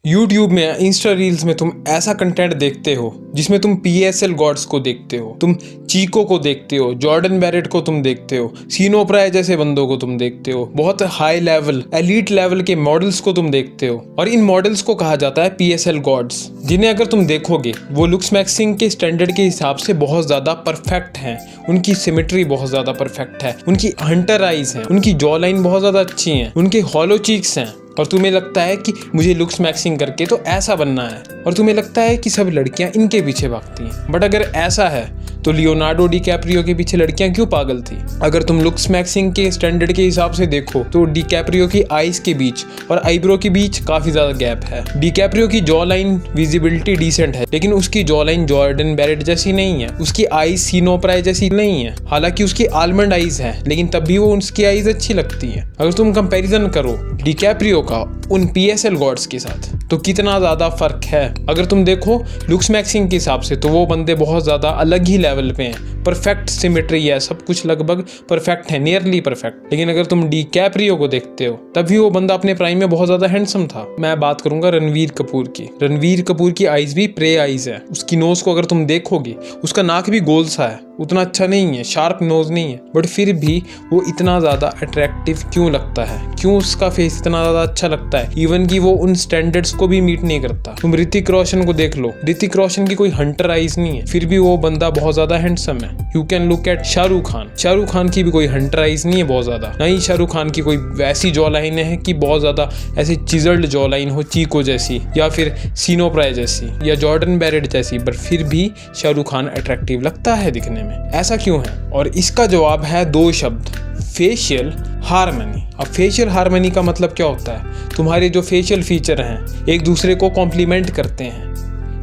YouTube में, Insta reels में तुम ऐसा कंटेंट देखते हो जिसमें तुम PSL गॉड्स को देखते हो, तुम चीको को देखते हो, जॉर्डन बैरेट को तुम देखते हो, सीनो प्राय जैसे बंदों को तुम देखते हो, बहुत हाई लेवल एलीट लेवल के मॉडल्स को तुम देखते हो। और इन मॉडल्स को कहा जाता है PSL गॉड्स, जिन्हें अगर तुम देखोगे वो लुक्स मैक्सिंग के स्टैंडर्ड के हिसाब से बहुत ज्यादा परफेक्ट हैं। उनकी सिमेट्री बहुत ज्यादा परफेक्ट है, उनकी हंटर आइज हैं, उनकी जॉ लाइन बहुत ज्यादा अच्छी है, उनके हॉलो चीक्स हैं। और तुम्हें लगता है कि मुझे लुक्स मैक्सिंग करके तो ऐसा बनना है, और तुम्हें लगता है कि सब लड़कियां इनके पीछे भागती हैं। बट अगर ऐसा है तो लियोनार्डो डिकैप्रियो के पीछे लड़कियां क्यों पागल थी? अगर तुम लुक्स मैक्सिंग के स्टैंडर्ड के हिसाब से देखो तो डिकैप्रियो की आईज के बीच और आईब्रो के बीच काफी ज्यादा गैप है। डिकैप्रियो की जॉ लाइन विजिबिलिटी डिसेंट है, लेकिन उसकी जॉ लाइन जॉर्डन बैरेट जैसी नहीं है। उसकी आईज सीनो प्राय जैसी नहीं है, हालांकि उसकी आलमंड आईज है, लेकिन तब भी वो उसकी आईज अच्छी लगती है। अगर तुम कंपैरिजन करो डिकैप्रियो का उन PSL गॉड्स के साथ तो कितना ज्यादा फर्क है। अगर तुम देखो लुक्स मैक्सिंग के हिसाब से तो वो बंदे बहुत ज्यादा अलग ही लेवल पे हैं। परफेक्ट सिमेट्री है, सब कुछ लगभग परफेक्ट है, नियरली परफेक्ट। लेकिन अगर तुम डिकैप्रियो को देखते हो तब भी वो बंदा अपने प्राइम में बहुत ज्यादा हैंडसम था। मैं बात करूंगा रणवीर कपूर की। रणवीर कपूर की आईज भी प्रे आईज है। उसकी नोज को अगर तुम देखोगे, उसका नाक भी गोल सा है, उतना अच्छा नहीं है, शार्प नोज नहीं है, बट फिर भी वो इतना ज्यादा अट्रैक्टिव क्यों लगता है? क्यों उसका फेस इतना ज्यादा अच्छा लगता है? इवन कि वो उन स्टैंडर्ड्स को भी मीट नहीं करता। तुम ऋतिक रोशन को देख लो, ऋतिक रोशन की कोई हंटर आइज नहीं है, फिर भी वो बंदा बहुत ज्यादा हैंडसम है। You can look at Shahrukh Khan. Shahrukh Khan की भी कोई हंटर आइज नहीं है बहुत ज्यादा, ना ही शाहरुख खान की कोई वैसी जॉ लाइन है कि बहुत ज्यादा ऐसी चिजल्ड जॉ लाइन हो, चीको जैसी या फिर सीनो प्राय जैसी या जॉर्डन बैरेट जैसी, बट फिर भी शाहरुख खान अट्रैक्टिव लगता है दिखने में। ऐसा क्यों है? और इसका जवाब है दो शब्द, फेशियल हार्मनी। अब फेशियल हार्मनी का मतलब क्या होता है? तुम्हारे जो फेशियल फीचर हैं एक दूसरे को कॉम्प्लीमेंट करते हैं।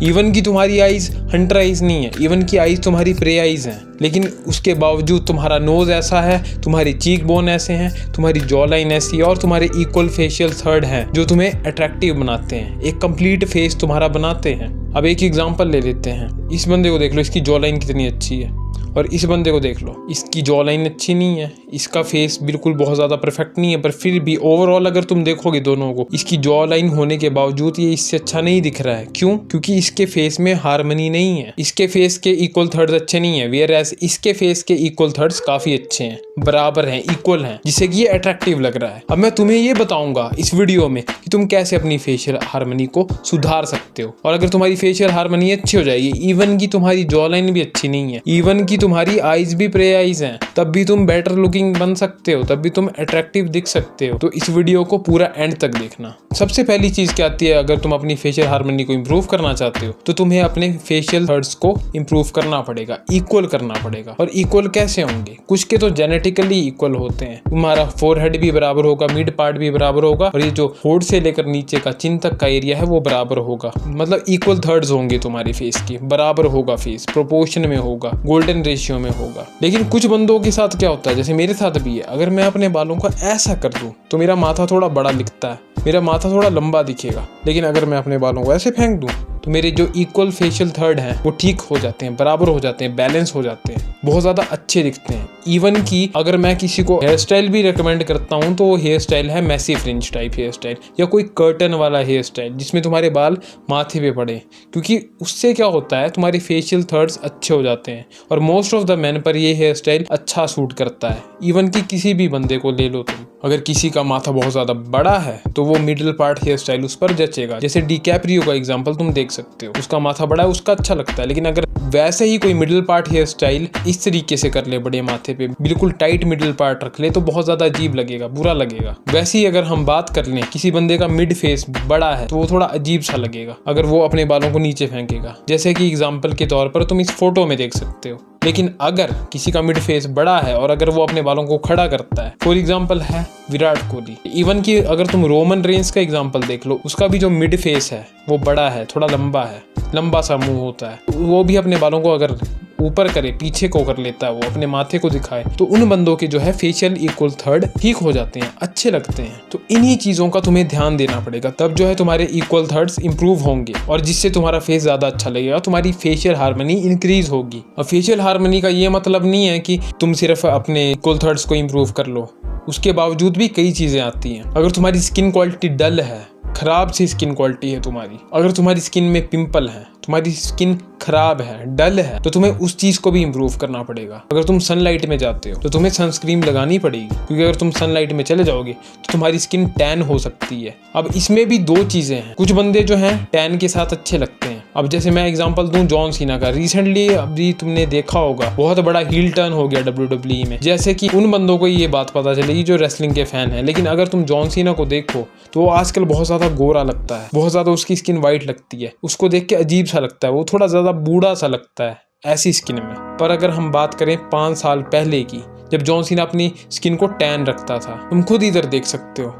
इवन की तुम्हारी आईज हंटर आईज नहीं है, इवन की आईज तुम्हारी प्रे आईज हैं, लेकिन उसके बावजूद तुम्हारा नोज ऐसा है, तुम्हारी चीक बोन ऐसे हैं, तुम्हारी जॉ लाइन ऐसी है, और तुम्हारे इक्वल फेशियल थर्ड हैं जो तुम्हें अट्रैक्टिव बनाते हैं, एक कंप्लीट फेस तुम्हारा बनाते हैं। अब एक एग्जांपल ले लेते हैं। इस बंदे को देख लो, इसकी जॉ लाइन कितनी अच्छी है, और इस बंदे को देख लो, इसकी जॉ लाइन अच्छी नहीं है, इसका फेस बिल्कुल बहुत ज़्यादा परफेक्ट नहीं है, पर फिर भी ओवरऑल अगर तुम देखोगे दोनों को, इसकी जॉ लाइन होने के बावजूद ये इससे अच्छा नहीं दिख रहा है। क्यों? क्योंकि इसके फेस में हार्मनी नहीं है, इसके फेस के इक्वल थर्ड्स अच्छे नहीं है, वेयर एज इसके फेस के इक्वल थर्ड्स काफ़ी अच्छे हैं, बराबर हैं, इक्वल हैं, जिससे कि ये अट्रैक्टिव लग रहा है। अब मैं तुम्हें ये बताऊंगा इस वीडियो में कि तुम कैसे अपनी फेशियल हार्मनी को सुधार सकते हो। और अगर तुम्हारी फेशियल हार्मनी अच्छी हो जाएगी, इवन की तुम्हारी जॉ लाइन भी अच्छी नहीं है, इवन की तुम्हारी आईज भी प्रे आईज हैं, तब भी तुम बेटर लुकिंग बन सकते हो, तब भी तुम अट्रैक्टिव दिख सकते हो। तो इस वीडियो को पूरा एंड तक देखना। सबसे पहली चीज क्या आती है, अगर तुम अपनी फेशियल हार्मनी को इंप्रूव करना चाहते हो तो तुम्हें अपने फेशियल थर्ड्स को इंप्रूव करना पड़ेगा, इक्वल करना पड़ेगा। और इक्वल कैसे होंगे? कुछ के तो जेनेटिकली इक्वल होते हैं, तुम्हारा फोरहेड भी बराबर होगा, मिड पार्ट भी बराबर होगा, और ये जो होठ से लेकर नीचे का चिन तक का एरिया है वो बराबर होगा। मतलब इक्वल थर्ड्स होंगे तुम्हारी फेस की, बराबर होगा फेस, प्रोपोर्शन में होगा, गोल्डन रेशियो में होगा। लेकिन कुछ बंदों के साथ क्या होता है, जैसे मेरे साथ भी है, अगर मैं अपने बालों को ऐसा कर दूं तो मेरा माथा थोड़ा बड़ा दिखता है, मेरा माथा थोड़ा लंबा दिखेगा। लेकिन अगर मैं अपने बालों को ऐसे फेंक दूं तो मेरे जो इक्वल फेशियल थर्ड हैं वो ठीक हो जाते हैं, बराबर हो जाते हैं, बैलेंस हो जाते हैं, बहुत ज़्यादा अच्छे दिखते हैं। इवन की अगर मैं किसी को हेयर स्टाइल भी रिकमेंड करता हूँ तो वो हेयर स्टाइल है messy fringe type hair style, या कोई कर्टन वाला हेयर स्टाइल जिसमें तुम्हारे बाल माथे पे पड़े, क्योंकि उससे क्या होता है तुम्हारे फेशियल थर्ड्स अच्छे हो जाते हैं। और मोस्ट ऑफ द मैन पर ये हेयर स्टाइल अच्छा सूट करता है। इवन की किसी भी बंदे को ले लो तुम, अगर किसी का माथा बहुत ज़्यादा बड़ा है तो वो मिडिल पार्ट हेयर स्टाइल उस पर जचेगा। जैसे डिकैप्रियो का एग्जांपल तुम देख सकते हो, उसका माथा बड़ा है, उसका अच्छा लगता है। लेकिन अगर वैसे ही कोई मिडिल पार्ट हेयर स्टाइल इस तरीके से कर ले, बड़े माथे पे बिल्कुल टाइट मिडिल पार्ट रख ले, तो बहुत ज़्यादा अजीब लगेगा, बुरा लगेगा। वैसे ही अगर हम बात कर लें किसी बंदे का मिड फेस बड़ा है तो वो थोड़ा अजीब सा लगेगा अगर वो अपने बालों को नीचे फेंकेगा, जैसे कि एग्जाम्पल के तौर पर तुम इस फोटो में देख सकते हो। लेकिन अगर किसी का मिड फेस बड़ा है और अगर वो अपने बालों को खड़ा करता है, फॉर एग्जांपल है विराट कोहली। इवन कि अगर तुम रोमन रेंस का एग्जांपल देख लो, उसका भी जो मिड फेस है वो बड़ा है, थोड़ा लंबा है, लंबा सा मुंह होता है, वो भी अपने बालों को अगर ऊपर करे, पीछे को कर लेता है, वो अपने माथे को दिखाए, तो उन बंदों के जो है फेशियल इक्वल थर्ड ठीक हो जाते हैं, अच्छे लगते हैं। तो इन्हीं चीज़ों का तुम्हें ध्यान देना पड़ेगा, तब जो है तुम्हारे इक्वल थर्ड्स इंप्रूव होंगे, और जिससे तुम्हारा फेस ज़्यादा अच्छा लगेगा, तुम्हारी फेशियल हार्मनी इंक्रीज होगी। और फेशियल हार्मनी का ये मतलब नहीं है कि तुम सिर्फ अपने इक्वल थर्ड्स को इंप्रूव कर लो, उसके बावजूद भी कई चीज़ें आती हैं। अगर तुम्हारी स्किन क्वालिटी डल है, खराब सी स्किन क्वालिटी है तुम्हारी, अगर तुम्हारी स्किन में पिंपल है, तुम्हारी स्किन खराब है, डल है, तो तुम्हें उस चीज को भी इम्प्रूव करना पड़ेगा। अगर तुम सनलाइट में जाते हो तो तुम्हें सनस्क्रीन लगानी पड़ेगी, क्योंकि अगर तुम सनलाइट में चले जाओगे तो तुम्हारी स्किन टैन हो सकती है। अब इसमें भी दो चीजें हैं, कुछ बंदे जो हैं टैन के साथ अच्छे लगते हैं। अब जैसे मैं एग्जांपल दूं जॉन सीना का, रिसेंटली अभी तुमने देखा होगा बहुत बड़ा हील टर्न हो गया WWE में, जैसे कि उन बंदों को ये बात पता चलेगी जो रेसलिंग के फैन है। लेकिन अगर तुम जॉन सीना को देखो तो वो आजकल बहुत ज्यादा गोरा लगता है, बहुत ज्यादा उसकी स्किन वाइट लगती है, उसको देख के अजीब सा लगता है, वो थोड़ा ज्यादा बूढ़ा सा लगता है ऐसी स्किन में। पर अगर हम बात करें 5 साल पहले की, जब जॉन सीना अपनी स्किन को टैन रखता था, तुम खुद इधर देख सकते हो,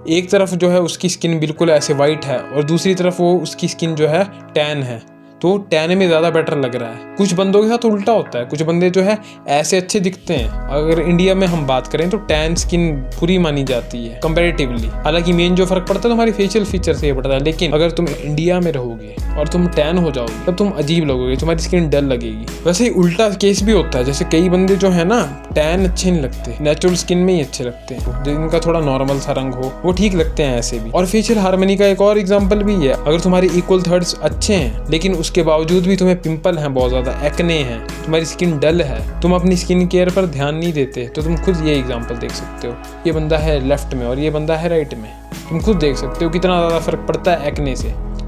एक तरफ जो है उसकी स्किन बिल्कुल ऐसे वाइट है और दूसरी तरफ वो उसकी स्किन जो है टैन है, तो टैन में ज़्यादा बेटर लग रहा है। कुछ बंदों के साथ उल्टा होता है, कुछ बंदे जो है ऐसे अच्छे दिखते हैं। अगर इंडिया में हम बात करें तो टैन स्किन पूरी मानी जाती है कंपैरेटिवली, हालांकि मेन जो फर्क पड़ता है तुम्हारी फेशियल फीचर से ये पड़ता है। लेकिन अगर तुम इंडिया में रहोगे और तुम टैन हो जाओगे तब तुम अजीब लगोगे, तुम्हारी स्किन डल लगेगी। वैसे ही उल्टा केस भी होता है, जैसे कई बंदे जो है ना टैन अच्छे नहीं लगते, नेचुरल स्किन में ही अच्छे लगते हैं, जिनका थोड़ा नॉर्मल सा रंग हो वो ठीक लगते हैं ऐसे भी। और फेशियल हार्मनी का एक और एग्जाम्पल भी है, अगर तुम्हारे इक्वल थर्ड्स अच्छे हैं लेकिन उसके बावजूद भी तुम्हें पिंपल हैं, बहुत ज्यादा एक्ने हैं, तुम्हारी स्किन डल है, तुम अपनी स्किन केयर पर ध्यान नहीं देते, तो तुम खुद ये एग्जांपल देख सकते हो। ये बंदा है लेफ्ट में और ये बंदा है राइट में, तुम खुद देख सकते हो कितना ज्यादा फर्क पड़ता है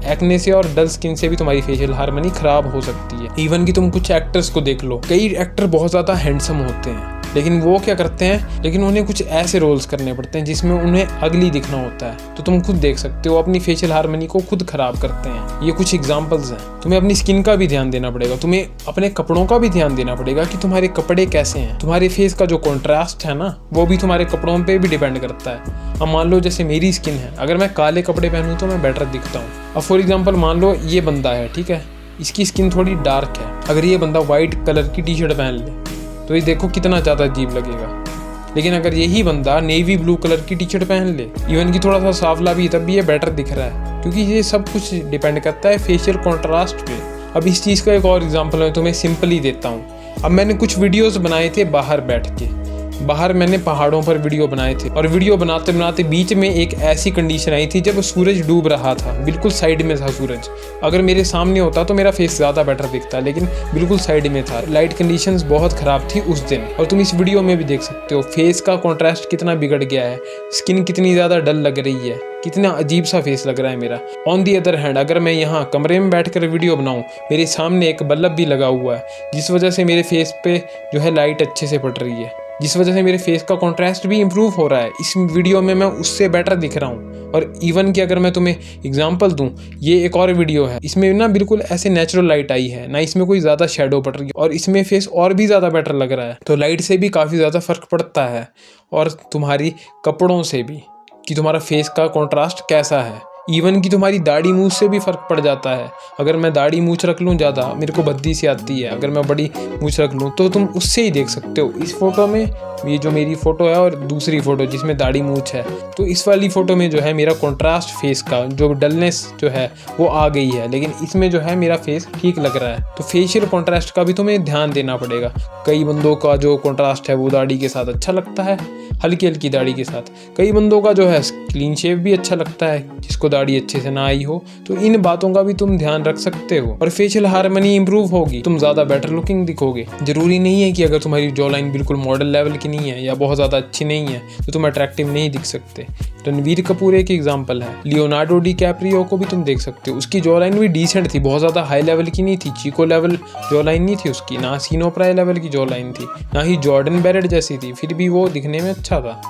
एक्ने से और डल स्किन से भी तुम्हारी फेशियल हार्मनी खराब हो सकती है। इवन कि तुम कुछ एक्टर्स को देख लो, कई एक्टर बहुत ज्यादा हैंडसम होते हैं लेकिन वो क्या करते हैं, लेकिन उन्हें कुछ ऐसे रोल्स करने पड़ते हैं जिसमें उन्हें अगली दिखना होता है, तो तुम खुद देख सकते हो अपनी फेशियल हार्मनी को खुद खराब करते हैं। ये कुछ एग्जांपल्स हैं। तुम्हें अपनी स्किन का भी ध्यान देना पड़ेगा, तुम्हें अपने कपड़ों का भी ध्यान देना पड़ेगा कि तुम्हारे कपड़े कैसे हैं, तुम्हारे फेस का जो कॉन्ट्रास्ट है ना वो भी तुम्हारे कपड़ों पे भी डिपेंड करता है। अब मान लो जैसे मेरी स्किन है, अगर मैं काले कपड़े पहनूं तो मैं बेटर दिखता हूँ। अब फॉर एग्जाम्पल मान लो ये बंदा है, ठीक है, इसकी स्किन थोड़ी डार्क है, अगर ये बंदा व्हाइट कलर की टी शर्ट पहन ले तो ये देखो कितना ज़्यादा अजीब लगेगा। लेकिन अगर यही बंदा नेवी ब्लू कलर की टी शर्ट पहन ले, इवन कि थोड़ा सा सांवला भी, तब भी ये बेटर दिख रहा है, क्योंकि ये सब कुछ डिपेंड करता है फेशियल कॉन्ट्रास्ट पे। अब इस चीज़ का एक और एग्जांपल मैं तुम्हें सिंपली देता हूँ। अब मैंने कुछ वीडियोस बनाए थे बाहर बैठ के, बाहर मैंने पहाड़ों पर वीडियो बनाए थे, और वीडियो बनाते बनाते बीच में एक ऐसी कंडीशन आई थी जब सूरज डूब रहा था, बिल्कुल साइड में था सूरज। अगर मेरे सामने होता तो मेरा फेस ज़्यादा बेटर दिखता, लेकिन बिल्कुल साइड में था, लाइट कंडीशंस बहुत ख़राब थी उस दिन। और तुम इस वीडियो में भी देख सकते हो फेस का कॉन्ट्रास्ट कितना बिगड़ गया है, स्किन कितनी ज़्यादा डल लग रही है, कितना अजीब सा फेस लग रहा है मेरा। ऑन दी अदर हैंड अगर मैं यहाँ कमरे में बैठकर वीडियो बनाऊँ, मेरे सामने एक बल्ब भी लगा हुआ है, जिस वजह से मेरे फेस पे जो है लाइट अच्छे से पड़ रही है, जिस वजह से मेरे फेस का कॉन्ट्रास्ट भी इम्प्रूव हो रहा है। इस वीडियो में मैं उससे बेटर दिख रहा हूँ। और इवन कि अगर मैं तुम्हें एग्जांपल दूं, ये एक और वीडियो है, इसमें ना बिल्कुल ऐसे नेचुरल लाइट आई है ना, इसमें कोई ज़्यादा शेडो पड़ रही है, और इसमें फेस और भी ज़्यादा बेटर लग रहा है। तो लाइट से भी काफ़ी ज़्यादा फ़र्क पड़ता है, और तुम्हारी कपड़ों से भी कि तुम्हारा फेस का कॉन्ट्रास्ट कैसा है। इवन कि तुम्हारी दाढ़ी मूछ से भी फ़र्क पड़ जाता है। अगर मैं दाढ़ी मूछ रख लूँ ज़्यादा, मेरे को भद्दी सी आती है, अगर मैं बड़ी मूछ रख लूँ तो तुम उससे ही देख सकते हो। इस फोटो में ये जो मेरी फ़ोटो है और दूसरी फ़ोटो जिसमें दाढ़ी मूछ है, तो इस वाली फ़ोटो में जो है मेरा कॉन्ट्रास्ट फेस का जो डलनेस जो है वो आ गई है, लेकिन इसमें जो है मेरा फेस ठीक लग रहा है। तो फेशियल कॉन्ट्रास्ट का भी तुम्हें ध्यान देना पड़ेगा। कई बंदों का जो कॉन्ट्रास्ट है वो दाढ़ी के साथ अच्छा लगता है, हल्की हल्की दाढ़ी के साथ। कई बंदों का जो है क्लीन शेव भी अच्छा लगता है, जिसको दाढ़ी अच्छे से ना आई हो। तो इन बातों का भी तुम ध्यान रख सकते हो, और फेशियल हार्मनी इंप्रूव होगी, तुम ज़्यादा बेटर लुकिंग दिखोगे। जरूरी नहीं है कि अगर तुम्हारी जॉ लाइन बिल्कुल मॉडल लेवल की नहीं है या बहुत ज़्यादा अच्छी नहीं है तो तुम अट्रैक्टिव नहीं दिख सकते। रणवीर कपूर एक एग्जाम्पल है, लियोनार्डो डी कैप्रियो को भी तुम देख सकते हो, उसकी जॉ लाइन भी डिसेंट थी, बहुत ज़्यादा हाई लेवल की नहीं थी, चीको लेवल जॉ लाइन नहीं थी उसकी, ना सीनो प्राय लेवल की जॉ लाइन थी, ना ही जॉर्डन बैरेट जैसी थी, फिर भी वो दिखने में अच्छा था।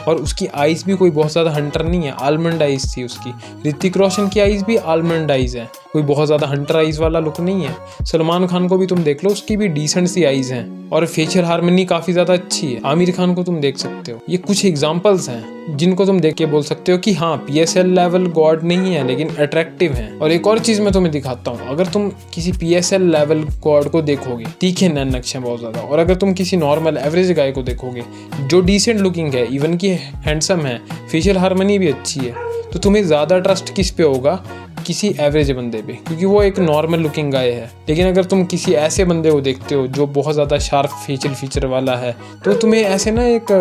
और उसकी आइज़ भी कोई बहुत ज़्यादा हंटर नहीं है, आलमंड आइज़ थी उसकी। ऋतिक रोशन की आइज़ भी आलमंड आइज़ है, कोई बहुत ज़्यादा हंटर आइज़ वाला लुक नहीं है। सलमान खान को भी तुम देख लो, उसकी भी डिसेंट सी आइज़ हैं और फेशियल हार्मनी काफ़ी ज़्यादा अच्छी है। आमिर खान को तुम देख सकते हो। ये कुछ एग्जाम्पल्स हैं जिनको तुम देख के बोल सकते हो कि हाँ PSL लेवल गॉड नहीं है लेकिन अट्रैक्टिव है। और एक और चीज़ मैं तुम्हें दिखाता हूँ, अगर तुम किसी PSL लेवल गॉड को देखोगे, तीखे नैन नक्शे बहुत ज़्यादा, और अगर तुम किसी नॉर्मल एवरेज गाय को देखोगे जो डिसेंट लुकिंग है, इवन कि हैंडसम है, फेशियल हार्मनी भी अच्छी है, तो तुम्हें ज़्यादा ट्रस्ट किस पे होगा, किसी एवरेज बंदे बंदे पे, क्योंकि वो एक नॉर्मल लुकिंग गाय है। लेकिन अगर तुम किसी ऐसे बंदे को देखते हो जो बहुत ज़्यादा शार्प फेशियल फीचर वाला है, तो तुम्हें ऐसे ना एक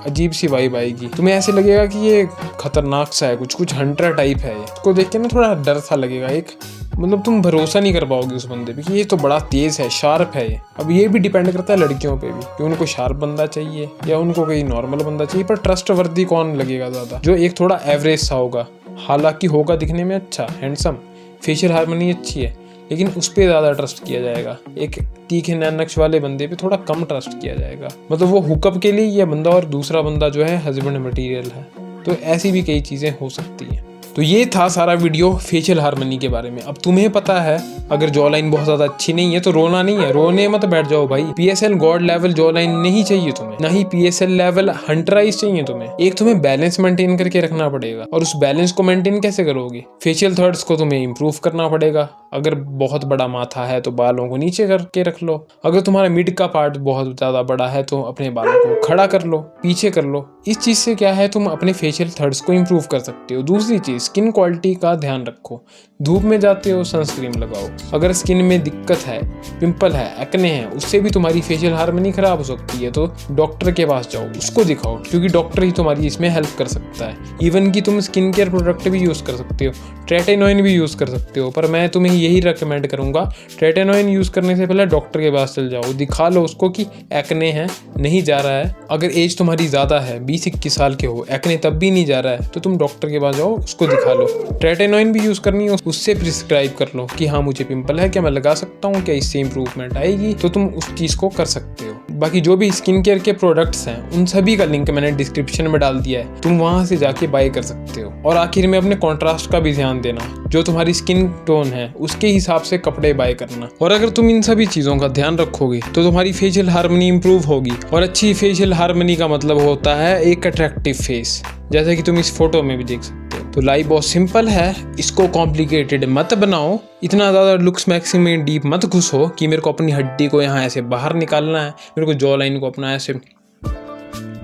अजीब सी वाइब आएगी। तुम्हें ऐसे लगेगा कि ये खतरनाक सा है, कुछ हंटर टाइप है। इसको देख के ना थोड़ा डर सा लगेगा, एक मतलब तुम भरोसा नहीं कर पाओगे उस बंदे पे कि ये तो बड़ा तेज है, शार्प है ये। अब ये भी डिपेंड करता है लड़कियों पे भी कि उनको शार्प बंदा चाहिए या उनको कोई नॉर्मल बंदा चाहिए। पर ट्रस्ट वर्दी कौन लगेगा ज़्यादा? जो एक थोड़ा एवरेज सा होगा, हालांकि होगा दिखने में अच्छा, हैंडसम, फेशियल हार्मनी अच्छी है, लेकिन उस पर ज़्यादा ट्रस्ट किया जाएगा। एक तीखे नैन नक्श वाले बंदे पे थोड़ा कम ट्रस्ट किया जाएगा। मतलब वो हुकअप के लिए ये बंदा और दूसरा बंदा जो है हस्बैंड मटेरियल है। तो ऐसी भी कई चीज़ें हो सकती हैं। तो ये था सारा वीडियो फेशियल हार्मनी के बारे में। अब तुम्हें पता है अगर जॉ लाइन बहुत ज़्यादा अच्छी नहीं है तो रोना नहीं है, रोने मत बैठ जाओ भाई। PSL God level jaw line नहीं चाहिए तुम्हें, ना ही PSL लेवल हंटराइज चाहिए तुम्हें। एक तुम्हें बैलेंस मेंटेन करके रखना पड़ेगा, और उस बैलेंस को मेंटेन कैसे करोगे? फेशियल थर्ड्स को तुम्हें इंप्रूव करना पड़ेगा। अगर बहुत बड़ा माथा है तो बालों को नीचे करके रख लो। अगर तुम्हारा मिड का पार्ट बहुत ज़्यादा बड़ा है तो अपने बालों को खड़ा कर लो, पीछे कर लो। इस चीज़ से क्या है, तुम अपने फेशियल थर्ड्स को इंप्रूव कर सकते हो। दूसरी चीज़, स्किन क्वालिटी का ध्यान रखो। धूप में जाते हो सनस्क्रीन लगाओ। अगर स्किन में दिक्कत है, पिंपल है, एक्ने है, उससे भी तुम्हारी फेशियल हार्मनी खराब हो सकती है, तो डॉक्टर के पास जाओ, उसको दिखाओ, क्योंकि डॉक्टर ही तुम्हारी इसमें हेल्प कर सकता है। इवन कि तुम स्किन केयर प्रोडक्ट भी यूज़ कर सकते हो, ट्रेटेनॉइन भी यूज़ कर सकते हो, पर मैं तुम्हें यही रेकमेंड करूंगा, ट्रेटेनॉइन यूज़ करने से पहले डॉक्टर के पास चल जाओ, दिखा लो उसको कि एक्ने है, नहीं जा रहा है। अगर एज तुम्हारी ज़्यादा है, 20-21 साल के हो, एक्ने तब भी नहीं जा रहा है, तो तुम डॉक्टर के पास जाओ, उसको दिखा लो। ट्रेटेनॉइन भी यूज़ करनी है, उससे प्रिस्क्राइब कर लो कि हाँ मुझे पिंपल है, क्या मैं लगा सकता हूँ, क्या इससे इंप्रूवमेंट आएगी, तो तुम उस चीज़ को कर सकते हो। बाकी जो भी स्किन केयर के प्रोडक्ट्स हैं उन सभी का लिंक मैंने डिस्क्रिप्शन में डाल दिया है, तुम वहां से जाके बाय कर सकते हो। और आखिर में अपने कॉन्ट्रास्ट का भी ध्यान देना, जो तुम्हारी स्किन टोन है उसके हिसाब से कपड़े बाय करना। और अगर तुम इन सभी चीज़ों का ध्यान रखोगे तो तुम्हारी फेशियल हार्मनी इंप्रूव होगी। और अच्छी फेशियल हार्मनी का मतलब होता है एक अट्रैक्टिव फेस, जैसा कि तुम इस फोटो में भी देख सकते हो। तो लाइफ बहुत सिंपल है, इसको कॉम्प्लिकेटेड मत बनाओ। इतना ज़्यादा लुक्स मैक्सिम में डीप मत घुसो कि मेरे को अपनी हड्डी को यहाँ ऐसे बाहर निकालना है, मेरे को जॉ लाइन को अपना ऐसे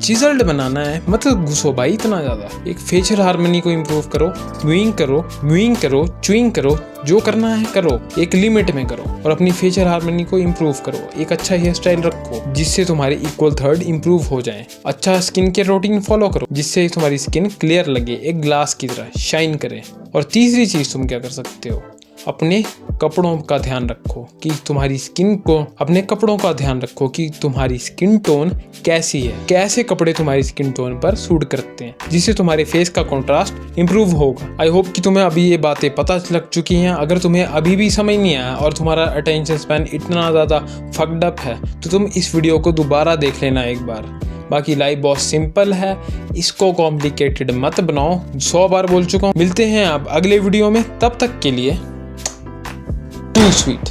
चिजल्ड बनाना है। मत घुसो भाई इतना ज़्यादा। एक फेशियल हार्मनी को इम्प्रूव करो, म्यूइंग करो, च्यूइंग करो, जो करना है करो, एक लिमिट में करो, और अपनी फेशियल हार्मनी को इम्प्रूव करो। एक अच्छा हेयर स्टाइल रखो जिससे तुम्हारे इक्वल थर्ड इम्प्रूव हो जाए। अच्छा स्किन केयर रूटीन फॉलो करो जिससे तुम्हारी स्किन क्लियर लगे, एक ग्लास की तरह शाइन करे। और तीसरी चीज़ तुम क्या कर सकते हो, अपने कपड़ों का ध्यान रखो कि तुम्हारी स्किन को, अपने कपड़ों का ध्यान रखो कि तुम्हारी स्किन टोन कैसी है, कैसे कपड़े तुम्हारी स्किन टोन पर सूट करते हैं, जिससे तुम्हारे फेस का कंट्रास्ट इंप्रूव होगा। आई होप कि तुम्हें अभी ये बातें पता लग चुकी हैं। अगर तुम्हें अभी भी समझ नहीं आया और तुम्हारा अटेंशन स्पैन इतना ज़्यादा फक्ड अप है तो तुम इस वीडियो को दोबारा देख लेना एक बार। बाकी लाइफ बहुत सिंपल है, इसको कॉम्प्लिकेटेड मत बनाओ। 100 बार बोल चुका हूँ। मिलते हैं अब अगले वीडियो में, तब तक के लिए टू स्वीट।